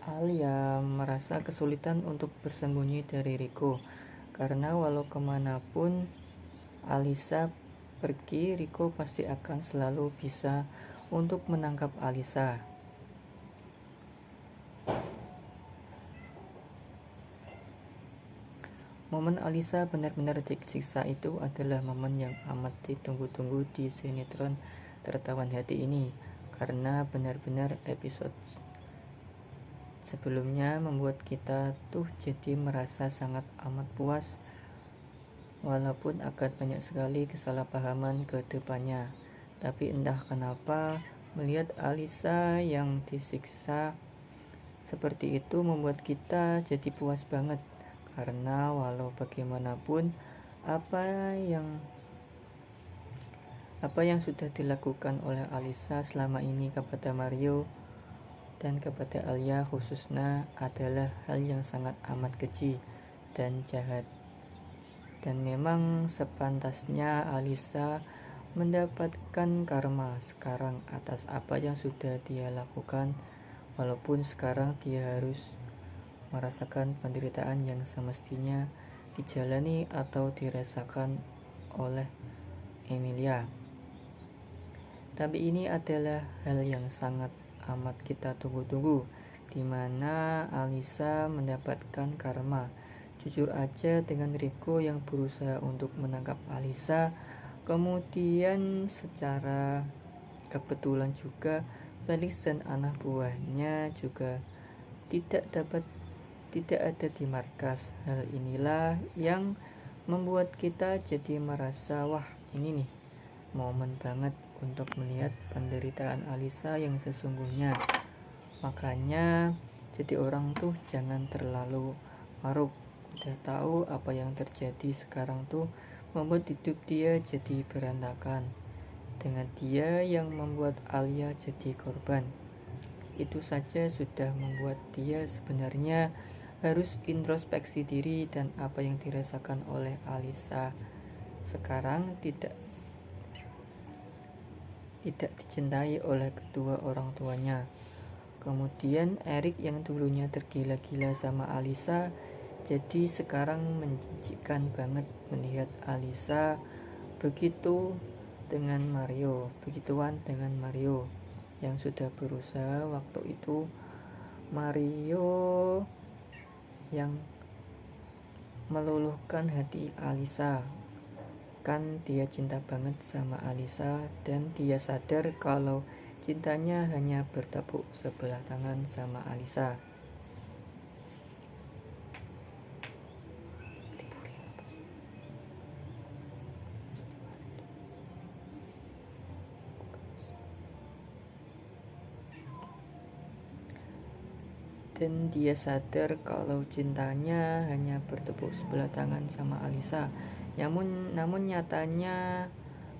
Alia merasa kesulitan untuk bersembunyi dari Riko karena walau kemanapun Alisa pergi, Riko pasti akan selalu bisa untuk menangkap Alisa. Momen Alisa benar-benar disiksa itu adalah momen yang amat ditunggu-tunggu di sinetron Tertawan Hati ini, karena benar-benar episode sebelumnya membuat kita tuh jadi merasa sangat amat puas, walaupun akan banyak sekali kesalahpahaman ke depannya. Tapi entah kenapa melihat Alisa yang disiksa seperti itu membuat kita jadi puas banget, karena walau bagaimanapun apa yang sudah dilakukan oleh Alisa selama ini kepada Mario dan kepada Alia khususnya adalah hal yang sangat amat keji dan jahat. Dan memang sepantasnya Alisa mendapatkan karma sekarang atas apa yang sudah dia lakukan, walaupun sekarang dia harus merasakan penderitaan yang semestinya dijalani atau dirasakan oleh Emilia. Tapi ini adalah hal yang sangat amat kita tunggu-tunggu, di mana Alisa mendapatkan karma. Jujur aja, dengan Riko yang berusaha untuk menangkap Alisa, kemudian secara kebetulan juga Felix dan anak buahnya juga tidak ada di markas. Hal inilah yang membuat kita jadi merasa wah, ini nih momen banget untuk melihat penderitaan Alisa yang sesungguhnya. Makanya jadi orang tuh jangan terlalu maruk. Udah tahu apa yang terjadi sekarang tuh membuat hidup dia jadi berantakan, dengan dia yang membuat Alia jadi korban. Itu saja sudah membuat dia sebenarnya harus introspeksi diri, dan apa yang dirasakan oleh Alisa sekarang tidak dicintai oleh kedua orang tuanya. Kemudian Erik yang dulunya tergila-gila sama Alisa, jadi sekarang menjijikkan banget melihat Alisa begituan dengan Mario yang sudah berusaha waktu itu. Mario yang meluluhkan hati Alisa, kan dia cinta banget sama Alisa, dan dia sadar kalau cintanya hanya bertepuk sebelah tangan sama Alisa. Dan dia sadar kalau cintanya hanya bertepuk sebelah tangan sama Alisa. Namun nyatanya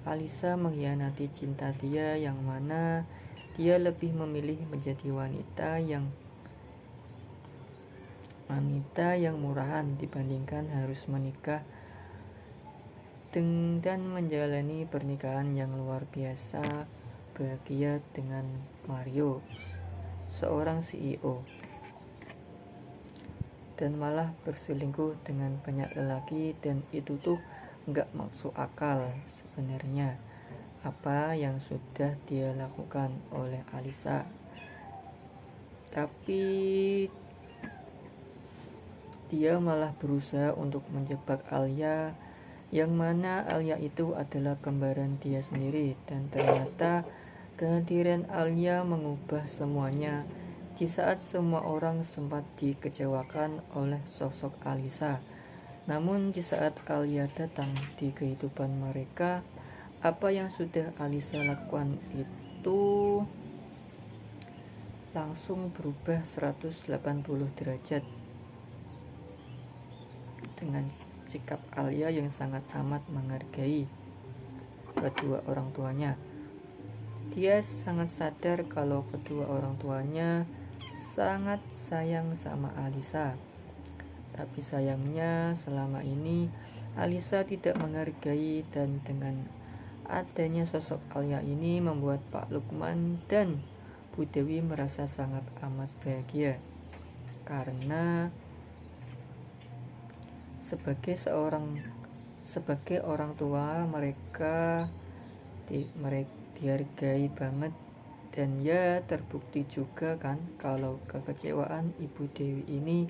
Alisa mengkhianati cinta dia, yang mana dia lebih memilih menjadi wanita yang murahan dibandingkan harus menikah dan menjalani pernikahan yang luar biasa bahagia dengan Mario, seorang CEO, dan malah berselingkuh dengan banyak lelaki. Dan itu tuh gak masuk akal sebenarnya apa yang sudah dia lakukan oleh Alisa. Tapi dia malah berusaha untuk menjebak Alia, yang mana Alia itu adalah kembaran dia sendiri. Dan ternyata kehadiran Alia mengubah semuanya, di saat semua orang sempat dikecewakan oleh sosok Alisa. Namun di saat Alia datang di kehidupan mereka, apa yang sudah Alisa lakukan itu langsung berubah 180 derajat dengan sikap Alia yang sangat amat menghargai kedua orang tuanya. Dia sangat sadar kalau kedua orang tuanya sangat sayang sama Alisa. Tapi sayangnya selama ini Alisa tidak menghargai, dan dengan adanya sosok Alia ini membuat Pak Lukman dan Bu Dewi merasa sangat amat bahagia. karena sebagai orang tua mereka dihargai banget. Dan ya terbukti juga kan kalau kekecewaan Ibu Dewi ini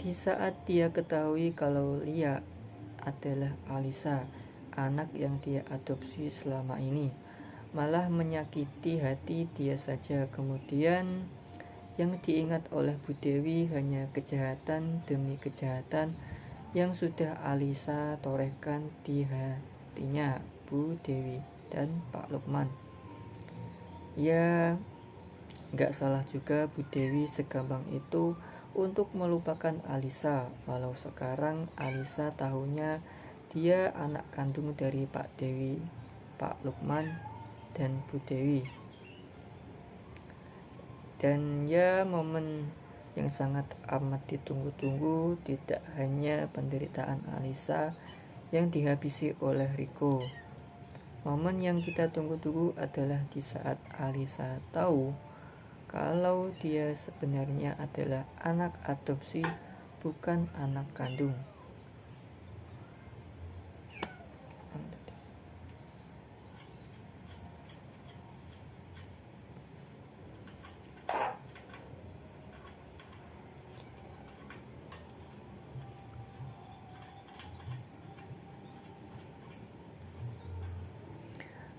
di saat dia ketahui kalau Lia adalah Alisa, anak yang dia adopsi selama ini. Malah menyakiti hati dia saja. Kemudian yang diingat oleh Bu Dewi hanya kejahatan demi kejahatan yang sudah Alisa torehkan di hatinya Bu Dewi dan Pak Lukman. Ya, gak salah juga Bu Dewi segampang itu untuk melupakan Alisa, walau sekarang Alisa tahunya dia anak kandung dari Pak Lukman dan Bu Dewi. Dan ya, momen yang sangat amat ditunggu-tunggu tidak hanya penderitaan Alisa yang dihabisi oleh Riko. Momen yang kita tunggu-tunggu adalah di saat Alisa tahu kalau dia sebenarnya adalah anak adopsi, bukan anak kandung.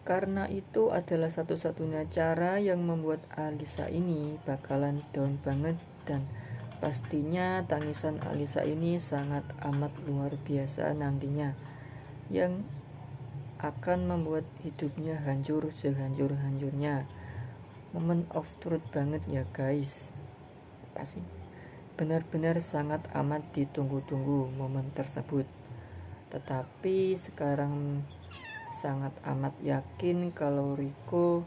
Karena itu adalah satu-satunya cara yang membuat Alisa ini bakalan down banget. Dan pastinya tangisan Alisa ini sangat amat luar biasa nantinya, yang akan membuat hidupnya hancur sehancur-hancurnya. Moment of truth banget ya guys. Pasti benar-benar sangat amat ditunggu-tunggu momen tersebut. Tetapi sekarang sangat amat yakin kalau Riko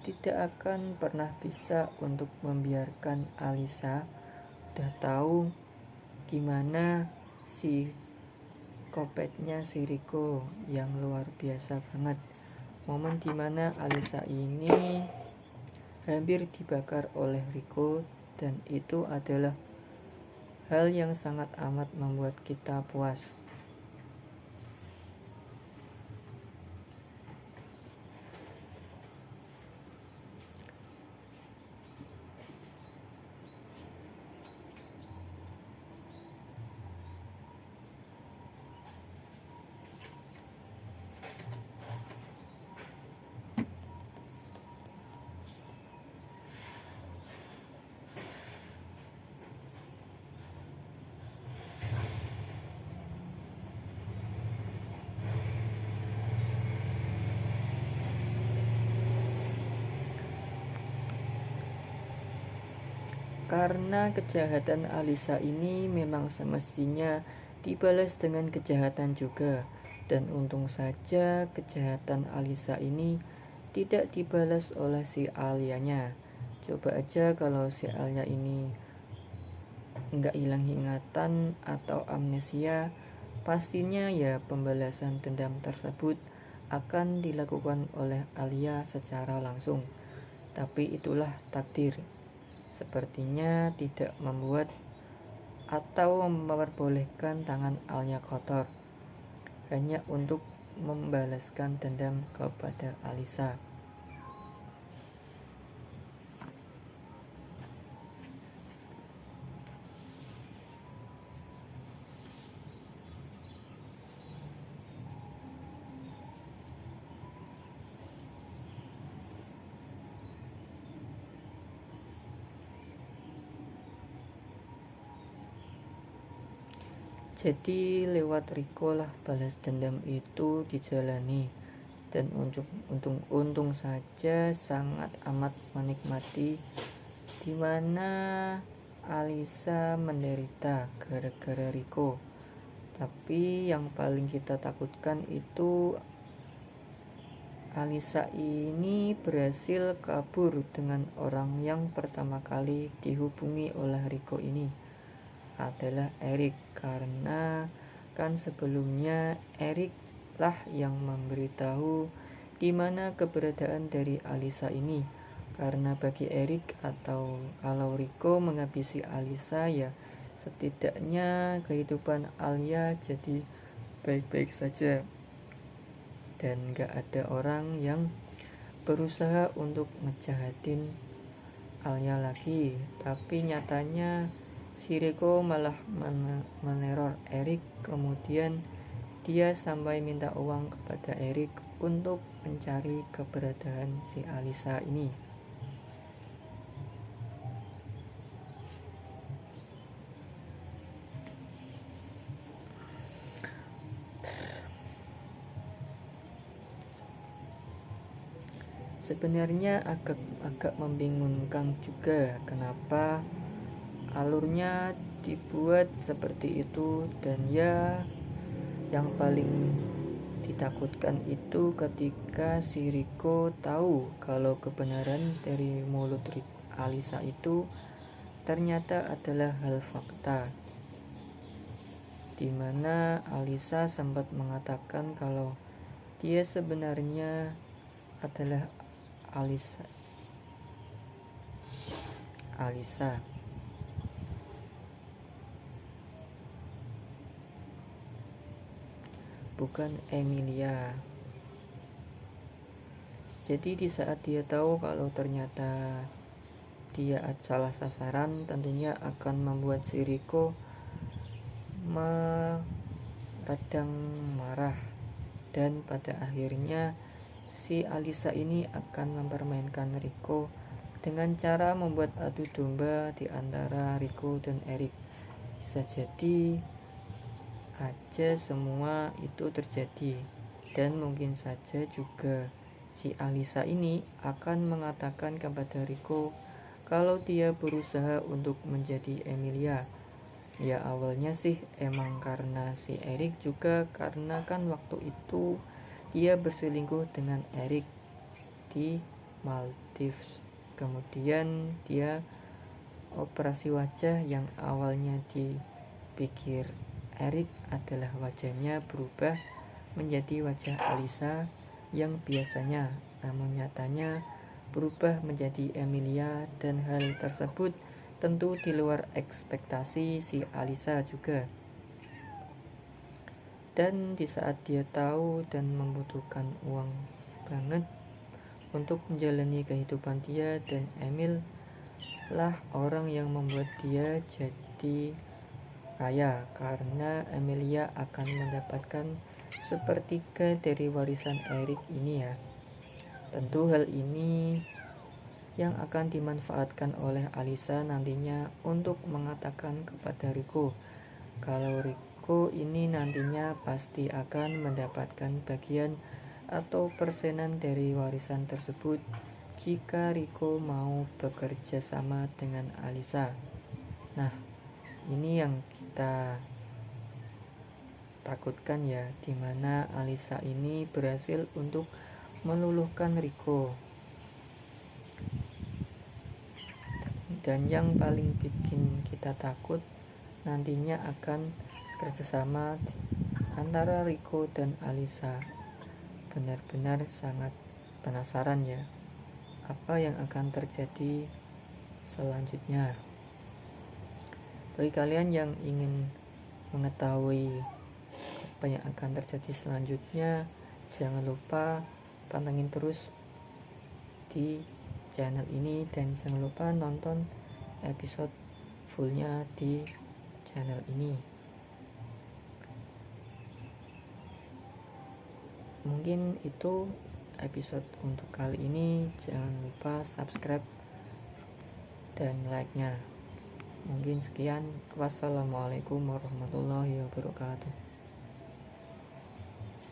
tidak akan pernah bisa untuk membiarkan Alisa. Udah tahu gimana si kopetnya si Riko yang luar biasa banget. Momen dimana Alisa ini hampir dibakar oleh Riko, dan itu adalah hal yang sangat amat membuat kita puas. Karena kejahatan Alisa ini memang semestinya dibalas dengan kejahatan juga. Dan untung saja kejahatan Alisa ini tidak dibalas oleh si Alianya. Coba aja kalau si Alia ini nggak hilang ingatan atau amnesia, pastinya ya pembalasan dendam tersebut akan dilakukan oleh Alia secara langsung. Tapi itulah takdir. Sepertinya tidak membuat atau memperbolehkan tangan Alia kotor hanya untuk membalaskan dendam kepada Alisa. Jadi lewat Riko lah balas dendam itu dijalani. Dan untung saja sangat amat menikmati dimana Alisa menderita gara-gara Riko. Tapi yang paling kita takutkan itu Alisa ini berhasil kabur dengan orang yang pertama kali dihubungi oleh Riko ini adalah Erik. Karena kan sebelumnya Erik lah yang memberitahu di mana keberadaan dari Alisa ini. Karena bagi Erik atau kalau Riko menghabisi Alisa, ya setidaknya kehidupan Alia jadi baik-baik saja dan gak ada orang yang berusaha untuk ngejahatin Alia lagi. Tapi nyatanya si Riko malah meneror Erik. Kemudian dia sampai minta uang kepada Erik untuk mencari keberadaan si Alisa ini. Sebenarnya agak membingungkan juga kenapa alurnya dibuat seperti itu, dan ya yang paling ditakutkan itu ketika si Riko tahu kalau kebenaran dari mulut Alisa itu ternyata adalah hal fakta, dimana Alisa sempat mengatakan kalau dia sebenarnya adalah Alisa. Bukan Emilia. Jadi di saat dia tahu kalau ternyata dia salah sasaran, tentunya akan membuat si Riko meradang marah, dan pada akhirnya si Alisa ini akan mempermainkan Riko dengan cara membuat adu domba di antara Riko dan Erik. Bisa jadi aja semua itu terjadi, dan mungkin saja juga si Alisa ini akan mengatakan kepada Riko kalau dia berusaha untuk menjadi Emilia. Ya awalnya sih emang karena si Erik juga, karena kan waktu itu dia berselingkuh dengan Erik di Maldives. Kemudian dia operasi wajah yang awalnya dipikir Erik adalah wajahnya berubah menjadi wajah Alisa yang biasanya, namun nyatanya berubah menjadi Emilia, dan hal tersebut tentu di luar ekspektasi si Alisa juga. Dan di saat dia tahu dan membutuhkan uang banget untuk menjalani kehidupan dia dan Emil lah orang yang membuat dia jadi kaya, karena Emilia akan mendapatkan sepertiga dari warisan Erik ini ya. Tentu hal ini yang akan dimanfaatkan oleh Alisa nantinya untuk mengatakan kepada Riko kalau Riko ini nantinya pasti akan mendapatkan bagian atau persenan dari warisan tersebut jika Riko mau bekerja sama dengan Alisa. Nah, ini yang kita takutkan ya, dimana Alisa ini berhasil untuk meluluhkan Riko. Dan yang paling bikin kita takut nantinya akan kerjasama antara Riko dan Alisa. Benar-benar sangat penasaran ya, apa yang akan terjadi selanjutnya. Bagi kalian yang ingin mengetahui apa yang akan terjadi selanjutnya, jangan lupa pantengin terus di channel ini, dan jangan lupa nonton episode fullnya di channel ini. Mungkin itu episode untuk kali ini. Jangan lupa subscribe dan like-nya. Mungkin sekian. Wassalamualaikum warahmatullahi wabarakatuh.